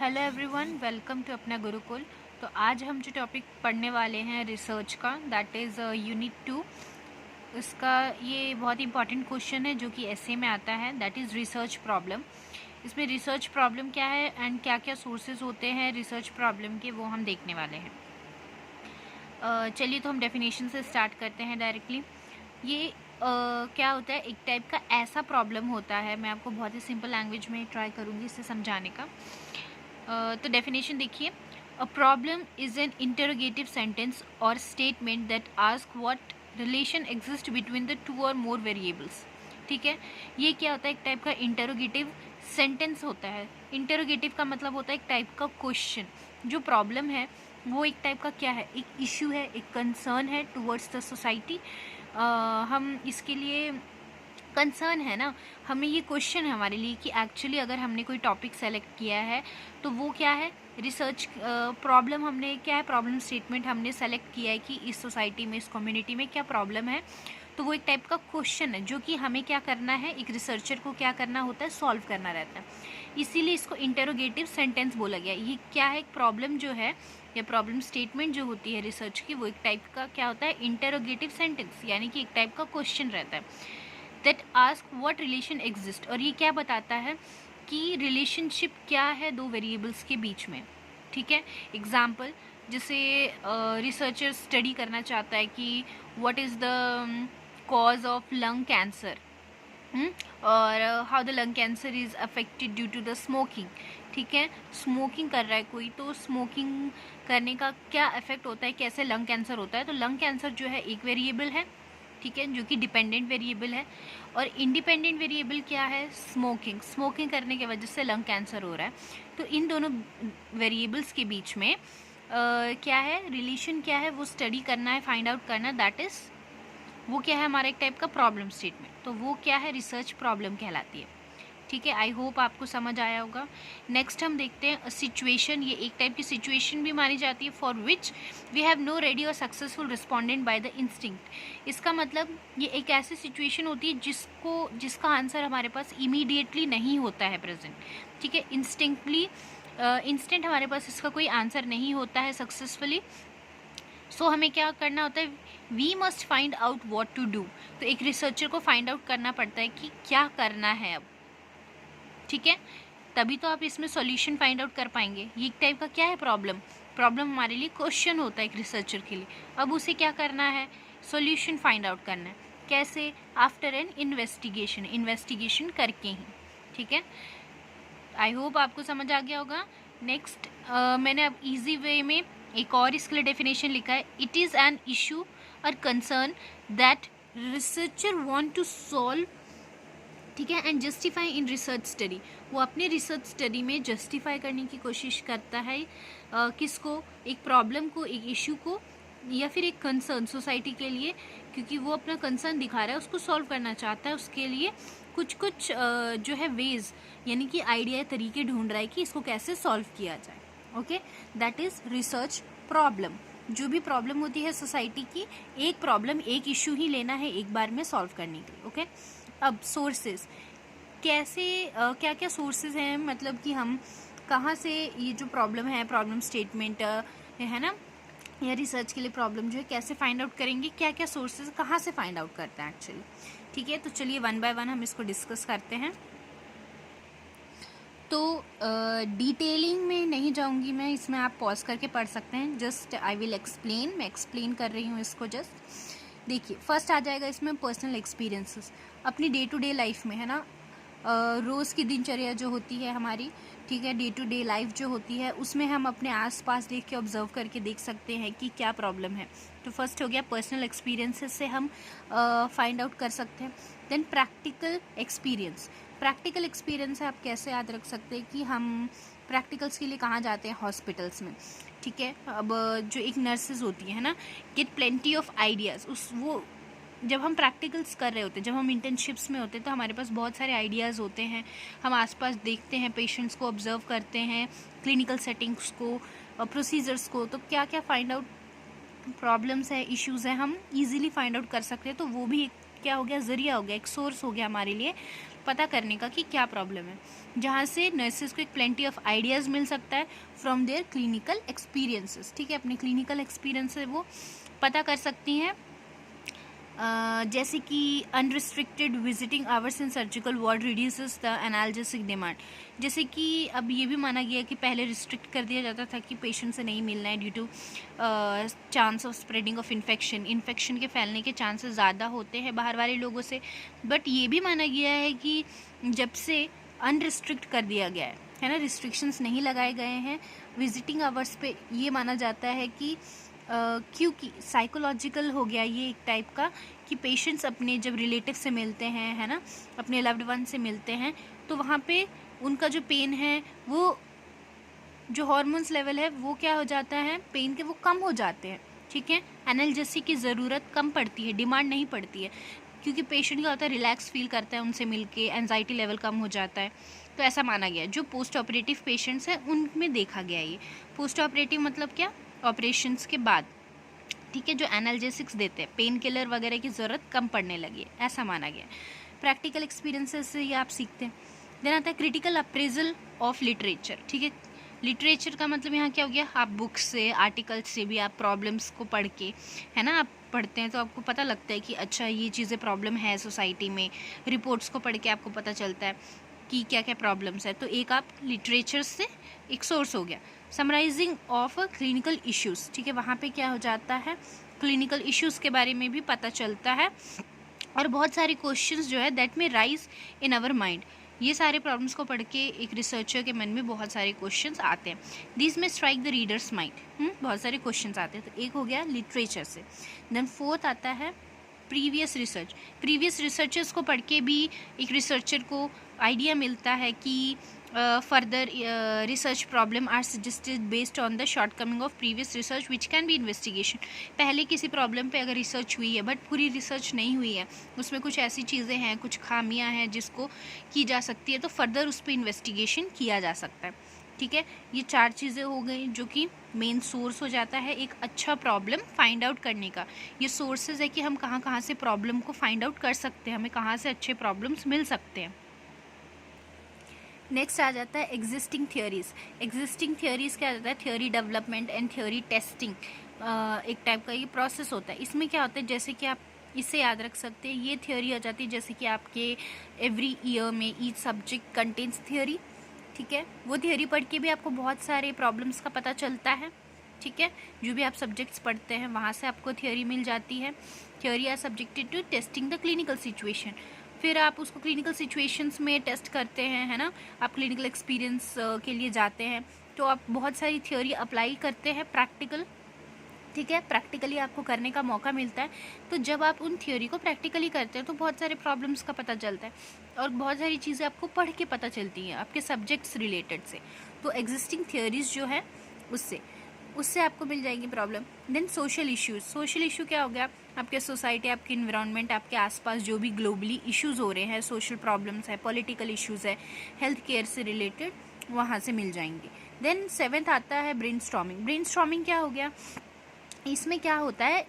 Hello everyone, welcome to अपना गुरुकुल। तो आज हम जो टॉपिक पढ़ने वाले हैं रिसर्च का, दैट इज़ यूनिट 2। इसका ये बहुत ही इंपॉर्टेंट क्वेश्चन है जो कि एसए में आता है, दैट इज़ रिसर्च प्रॉब्लम। इसमें रिसर्च प्रॉब्लम क्या है एंड क्या क्या सोर्सेज होते हैं रिसर्च प्रॉब्लम के, वो हम देखने वाले हैं। चलिए तो हम डेफिनेशन से स्टार्ट करते हैं डायरेक्टली। ये क्या होता है, एक टाइप का ऐसा प्रॉब्लम होता है, मैं आपको बहुत ही सिंपल लैंग्वेज में ट्राई करूँगी इसे समझाने का। तो डेफिनेशन देखिए, a problem is an interrogative sentence और statement that ask what relation exist between the two और मोर वेरिएबल्स। ठीक है, ये क्या होता है, एक टाइप का इंटरोगेटिव सेंटेंस होता है। इंटरोगेटिव का मतलब होता है एक टाइप का क्वेश्चन। जो प्रॉब्लम है वो एक टाइप का क्या है, एक इश्यू है, एक कंसर्न है टुवर्ड्स द सोसाइटी। हम इसके लिए कंसर्न है ना, हमें ये क्वेश्चन है हमारे लिए कि एक्चुअली अगर हमने कोई टॉपिक सेलेक्ट किया है तो वो क्या है, रिसर्च प्रॉब्लम हमने क्या है, प्रॉब्लम स्टेटमेंट हमने सेलेक्ट किया है कि इस सोसाइटी में, इस कम्युनिटी में क्या प्रॉब्लम है। तो वो एक टाइप का क्वेश्चन है जो कि हमें क्या करना है, एक रिसर्चर को क्या करना होता है, सॉल्व करना रहता है। इसीलिए इसको इंटरोगेटिव सेंटेंस बोला गया। ये क्या है, एक प्रॉब्लम जो है या प्रॉब्लम स्टेटमेंट जो होती है रिसर्च की, वो एक टाइप का क्या होता है, इंटरोगेटिव सेंटेंस, यानी कि एक टाइप का क्वेश्चन रहता है that ask what relation exist. और ये क्या बताता है कि रिलेशनशिप क्या है दो वेरिएबल्स के बीच में। ठीक है, एग्जाम्पल जैसे रिसर्चर स्टडी करना चाहता है कि what is the cause of lung cancer, और how the lung cancer is affected due to the smoking. ठीक है, स्मोकिंग कर रहा है कोई, तो स्मोकिंग करने का क्या इफेक्ट होता है, कैसे लंग कैंसर होता है। तो लंग कैंसर जो है एक वेरिएबल है, ठीक है, जो कि डिपेंडेंट वेरिएबल है। और इंडिपेंडेंट वेरिएबल क्या है, स्मोकिंग। स्मोकिंग करने की वजह से लंग कैंसर हो रहा है। तो इन दोनों वेरिएबल्स के बीच में क्या है, रिलेशन क्या है, वो स्टडी करना है, फाइंड आउट करना, दैट इज़ वो क्या है, हमारा एक टाइप का प्रॉब्लम स्टेटमेंट। तो वो क्या है, रिसर्च प्रॉब्लम कहलाती है। ठीक है, आई होप आपको समझ आया होगा। नेक्स्ट हम देखते हैं सिचुएशन। ये एक टाइप की सिचुएशन भी मानी जाती है, for which we have no ready और successful respondent by the instinct. इसका मतलब ये एक ऐसी सिचुएशन होती है जिसका आंसर हमारे पास इमीडिएटली नहीं होता है प्रेजेंट। ठीक है, इंस्टेंट हमारे पास इसका कोई आंसर नहीं होता है सक्सेसफुली। सो हमें क्या करना होता है, we must find out what to do. तो एक रिसर्चर को फाइंड आउट करना पड़ता है कि क्या करना है अब। ठीक है, तभी तो आप इसमें सॉल्यूशन फाइंड आउट कर पाएंगे। ये एक टाइप का क्या है, प्रॉब्लम हमारे लिए क्वेश्चन होता है एक रिसर्चर के लिए। अब उसे क्या करना है, सॉल्यूशन फाइंड आउट करना है। कैसे, आफ्टर एन इन्वेस्टिगेशन करके ही। ठीक है, आई होप आपको समझ आ गया होगा। नेक्स्ट मैंने अब इजी वे में एक और इसके लिए डेफिनेशन लिखा है, इट इज़ एन इशू और concern that researcher want to solve. ठीक है, and justify in research study. वो अपने रिसर्च स्टडी में जस्टिफाई करने की कोशिश करता है किसको, एक प्रॉब्लम को, एक इशू को, या फिर एक कंसर्न सोसाइटी के लिए, क्योंकि वो अपना कंसर्न दिखा रहा है, उसको सॉल्व करना चाहता है। उसके लिए कुछ जो है वेज, यानी कि आइडिया, तरीके ढूंढ रहा है कि इसको कैसे सॉल्व किया जाए। Okay, that is research problem. जो भी प्रॉब्लम होती है सोसाइटी की, एक प्रॉब्लम, एक इशू ही लेना है एक बार में सॉल्व करने के लिए। ओके, अब सोर्सेज कैसे, क्या क्या सोर्सेज हैं, मतलब कि हम कहाँ से ये जो प्रॉब्लम है, प्रॉब्लम स्टेटमेंट है ना, या रिसर्च के लिए प्रॉब्लम जो है कैसे फाइंड आउट करेंगे, क्या क्या सोर्सेज कहाँ से फाइंड आउट करते हैं एक्चुअली। ठीक है, तो चलिए वन बाय वन हम इसको डिस्कस करते हैं। तो डिटेलिंग में नहीं जाऊंगी मैं, इसमें आप पॉज करके पढ़ सकते हैं। जस्ट आई विल एक्सप्लेन, मैं एक्सप्लेन कर रही हूँ इसको। जस्ट देखिए, फर्स्ट आ जाएगा इसमें पर्सनल एक्सपीरियंसेस, अपनी डे टू डे लाइफ में, है ना, रोज़ की दिनचर्या जो होती है हमारी, ठीक है, डे टू डे लाइफ जो होती है, उसमें हम अपने आसपास देख के, ऑब्जर्व करके देख सकते हैं कि क्या प्रॉब्लम है। तो फर्स्ट हो गया पर्सनल एक्सपीरियंसेस से हम फाइंड आउट कर सकते हैं। Then practical experience. Practical experience है, आप कैसे याद रख सकते हैं कि हम प्रैक्टिकल्स के लिए कहाँ जाते हैं, हॉस्पिटल्स में। ठीक है, अब जो एक नर्सेज होती है ना, गेट प्लेंटी ऑफ आइडियाज़। वो जब हम प्रैक्टिकल्स कर रहे होते हैं, जब हम इंटर्नशिप्स में होते हैं, तो हमारे पास बहुत सारे आइडियाज़ होते हैं। हम आसपास देखते हैं, पेशेंट्स को ऑब्जर्व करते हैं, क्लिनिकल सेटिंग्स को, प्रोसीजर्स को। तो क्या क्या फाइंड आउट प्रॉब्लम्स है, इश्यूज़ हैं, हम इजीली फाइंड आउट कर सकते हैं। तो वो भी एक क्या हो गया, ज़रिया हो गया, एक सोर्स हो गया हमारे लिए पता करने का कि क्या प्रॉब्लम है, जहाँ से नर्सेज को एक प्लेंटी ऑफ आइडियाज़ मिल सकता है फ्रॉम देयर क्लिनिकल एक्सपीरियंसेस। ठीक है, अपने क्लिनिकल एक्सपीरियंस से वो पता कर सकती हैं। जैसे कि unrestricted visiting hours in surgical ward reduces the analgesic demand. जैसे कि अब ये भी माना गया कि पहले रिस्ट्रिक्ट कर दिया जाता था कि पेशेंट से नहीं मिलना है due to chance of spreading of infection के फैलने के चांसेस ज़्यादा होते हैं बाहर वाले लोगों से। बट ये भी माना गया है कि जब से अनरिस्ट्रिक्ट कर दिया गया है ना, रिस्ट्रिक्शंस नहीं लगाए गए हैं विजिटिंग आवर्स पे, ये माना जाता है कि क्योंकि साइकोलॉजिकल हो गया ये एक टाइप का कि पेशेंट्स अपने जब रिलेटिव से मिलते हैं, है ना, अपने लव्ड वन से मिलते हैं, तो वहाँ पे उनका जो पेन है, वो जो हार्मोन्स लेवल है वो क्या हो जाता है, पेन के वो कम हो जाते हैं। ठीक है, एनाल्जेसिक की ज़रूरत कम पड़ती है, डिमांड नहीं पड़ती है, क्योंकि पेशेंट क्या होता है, रिलैक्स फील करता है उनसे मिलके, एंजाइटी लेवल कम हो जाता है। तो ऐसा माना गया। जो पोस्ट ऑपरेटिव पेशेंट्स हैं उनमें देखा गया ये। पोस्ट ऑपरेटिव मतलब क्या, ऑपरेशंस के बाद। ठीक है, जो एनाल्जेसिक्स देते हैं, पेन किलर वगैरह की ज़रूरत कम पड़ने लगी है, ऐसा माना गया। प्रैक्टिकल एक्सपीरियंसेस से ये आप सीखते हैं। देन आता है क्रिटिकल अप्रेजल ऑफ लिटरेचर। ठीक है, लिटरेचर का मतलब यहाँ क्या हो गया, आप बुक्स से, आर्टिकल्स से भी आप प्रॉब्लम्स को पढ़ के, है ना, आप पढ़ते हैं तो आपको पता लगता है कि अच्छा ये चीज़ें प्रॉब्लम है सोसाइटी में। रिपोर्ट्स को पढ़ के आपको पता चलता है कि क्या क्या प्रॉब्लम्स है। तो एक आप लिटरेचर से एक सोर्स हो गया। Summarising of clinical issues. ठीक है, वहाँ पे क्या हो जाता है, क्लिनिकल इश्यूज़ के बारे में भी पता चलता है, और बहुत सारे क्वेश्चंस जो है दैट में राइज इन आवर माइंड। ये सारे प्रॉब्लम्स को पढ़ के एक रिसर्चर के मन में बहुत सारे क्वेश्चंस आते हैं। दिस में स्ट्राइक द रीडर्स माइंड, बहुत सारे क्वेश्चंस आते हैं। तो एक हो गया लिटरेचर से। देन फोर्थ आता है प्रीवियस रिसर्च। प्रीवियस रिसर्चर्स को पढ़ के भी एक रिसर्चर को आइडिया मिलता है कि further research problem are suggested based on the shortcoming of previous research which can be investigation. पहले किसी प्रॉब्लम पे अगर रिसर्च हुई है बट पूरी रिसर्च नहीं हुई है, उसमें कुछ ऐसी चीज़ें हैं, कुछ खामियां हैं जिसको की जा सकती है, तो फर्दर उस पर इन्वेस्टिगेशन किया जा सकता है। ठीक है, ये 4 चीज़ें हो गई जो कि मेन सोर्स हो जाता है एक अच्छा प्रॉब्लम फाइंड आउट करने का। ये सोर्सेज है कि हम कहाँ कहाँ से प्रॉब्लम को फाइंड आउट कर सकते हैं, हमें कहाँ से अच्छे प्रॉब्लम्स मिल सकते हैं। नेक्स्ट आ जाता है एग्जिस्टिंग थियोरीज। एग्जिस्टिंग थियोरीज क्या होता है, theory development and theory testing. एक टाइप का ये प्रोसेस होता है। इसमें क्या होता है, जैसे कि आप इसे याद रख सकते हैं, ये थियोरी आ जाती है जैसे कि आपके एवरी ईयर में ईच सब्जेक्ट कंटेन्स थियोरी। ठीक है, वो थियोरी पढ़ के भी आपको बहुत सारे प्रॉब्लम्स का पता चलता है। ठीक है, जो भी आप सब्जेक्ट्स पढ़ते हैं वहाँ से आपको थियोरी मिल जाती है। Theory are subjected to testing the clinical situation. फिर आप उसको क्लिनिकल सिचुएशंस में टेस्ट करते हैं, है ना, आप क्लिनिकल एक्सपीरियंस के लिए जाते हैं तो आप बहुत सारी थियोरी अप्लाई करते हैं प्रैक्टिकल। ठीक है, प्रैक्टिकली आपको करने का मौका मिलता है। तो जब आप उन थियोरी को प्रैक्टिकली करते हैं तो बहुत सारे प्रॉब्लम्स का पता चलता है और बहुत सारी चीज़ें आपको पढ़ के पता चलती हैं आपके सब्जेक्ट्स रिलेटेड से। तो एग्जिस्टिंग थियोरीज जो है उससे आपको मिल जाएगी problem. Then social issues. Social issue क्या हो गया, आपके सोसाइटी, आपके इन्वायरमेंट, आपके आसपास जो भी ग्लोबली इश्यूज हो रहे हैं, सोशल प्रॉब्लम्स है, पॉलिटिकल इश्यूज है, हेल्थ केयर से रिलेटेड, वहाँ से मिल जाएंगे। देन 7th आता है ब्रेनस्टॉर्मिंग। ब्रेनस्टॉर्मिंग क्या हो गया, इसमें क्या होता है,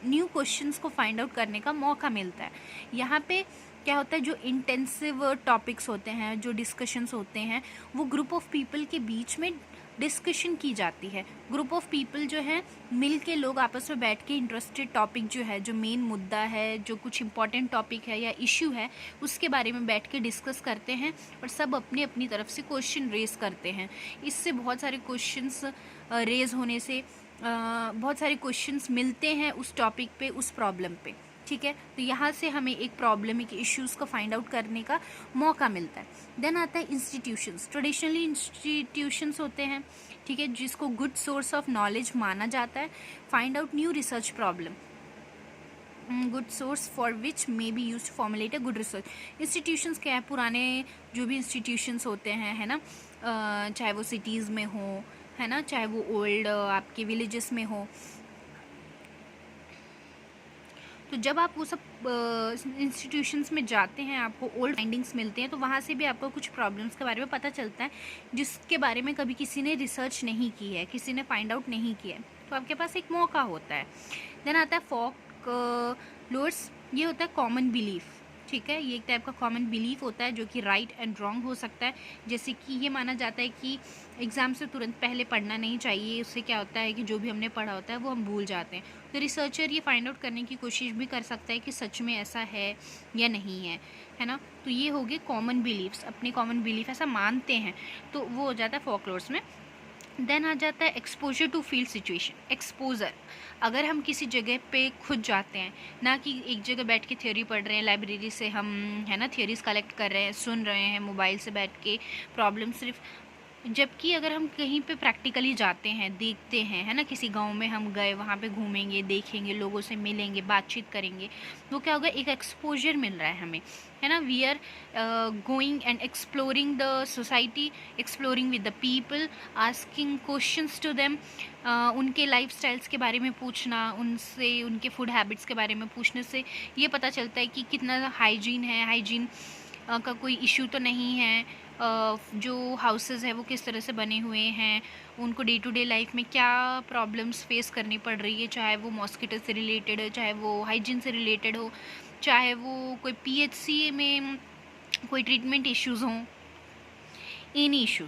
न्यू क्वेश्चंस को फाइंड आउट करने का मौका मिलता है। यहाँ पे क्या होता है, जो इंटेंसिव टॉपिक्स होते हैं, जो डिस्कशंस होते हैं, वो ग्रुप ऑफ पीपल के बीच में डिस्कशन की जाती है। ग्रुप ऑफ पीपल जो है मिल के लोग आपस में बैठ के इंटरेस्टेड टॉपिक जो है, जो मेन मुद्दा है, जो कुछ इंपॉर्टेंट टॉपिक है या इश्यू है, उसके बारे में बैठ के डिस्कस करते हैं और सब अपनी अपनी तरफ से क्वेश्चन रेज करते हैं। इससे बहुत सारे क्वेश्चंस रेज होने से बहुत सारे क्वेश्चंस मिलते हैं उस टॉपिक पे, उस प्रॉब्लम पे। ठीक है, तो यहाँ से हमें एक प्रॉब्लमिक इश्यूज़ को फाइंड आउट करने का मौका मिलता है। देन आता है इंस्टीट्यूशंस। ट्रेडिशनली इंस्टीट्यूशंस होते हैं, ठीक है, जिसको गुड सोर्स ऑफ नॉलेज माना जाता है। Find out new research problem, good source for which may be use to formulate a good research. Institutions क्या है, पुराने जो भी इंस्टीट्यूशंस होते हैं, है ना, चाहे वो सिटीज़ में हो, है ना, चाहे वो ओल्ड आपके विलेजेस में हो। तो जब आप वो सब इंस्टीट्यूशंस में जाते हैं, आपको ओल्ड फाइंडिंग्स मिलते हैं, तो वहाँ से भी आपको कुछ प्रॉब्लम्स के बारे में पता चलता है जिसके बारे में कभी किसी ने रिसर्च नहीं की है, किसी ने फाइंड आउट नहीं किया है, तो आपके पास एक मौका होता है। देन आता है फोक लोर्स। ये होता है कॉमन बिलीफ। ठीक है, ये एक टाइप का कॉमन बिलीफ होता है जो कि राइट एंड रॉन्ग हो सकता है। जैसे कि ये माना जाता है कि एग्ज़ाम से तुरंत पहले पढ़ना नहीं चाहिए, उससे क्या होता है कि जो भी हमने पढ़ा होता है वो हम भूल जाते हैं। तो रिसर्चर ये फाइंड आउट करने की कोशिश भी कर सकता है कि सच में ऐसा है या नहीं है ना। तो ये हो गए कॉमन बिलीफ्स, अपने कॉमन बिलीफ ऐसा मानते हैं, तो वो हो जाता है फोकलोर्स में। देन आ जाता है exposure to field situation. Exposure, अगर हम किसी जगह पे खुद जाते हैं, ना कि एक जगह बैठ के थ्योरी पढ़ रहे हैं, लाइब्रेरी से हम है ना थ्योरीज कलेक्ट कर रहे हैं, सुन रहे हैं मोबाइल से बैठ के प्रॉब्लम सिर्फ, जबकि अगर हम कहीं पे प्रैक्टिकली जाते हैं, देखते हैं, है ना, किसी गांव में हम गए, वहाँ पे घूमेंगे, देखेंगे, लोगों से मिलेंगे, बातचीत करेंगे, तो क्या होगा, एक एक्सपोजर मिल रहा है हमें, है ना। We are going and exploring the society, exploring with the people, asking questions to them, उनके लाइफ स्टाइल्स के बारे में पूछना, उनसे उनके फूड हैबिट्स के बारे में पूछने से ये पता चलता है कि कितना हाइजीन है, हाइजीन का कोई इशू तो नहीं है, जो हाउसेस है वो किस तरह से बने हुए हैं, उनको डे टू डे लाइफ में क्या प्रॉब्लम्स फेस करनी पड़ रही है, चाहे वो मॉस्किटो से रिलेटेड हो, चाहे वो हाइजीन से रिलेटेड हो, चाहे वो कोई पीएचसी में कोई ट्रीटमेंट इश्यूज़ हों, एनी इशू।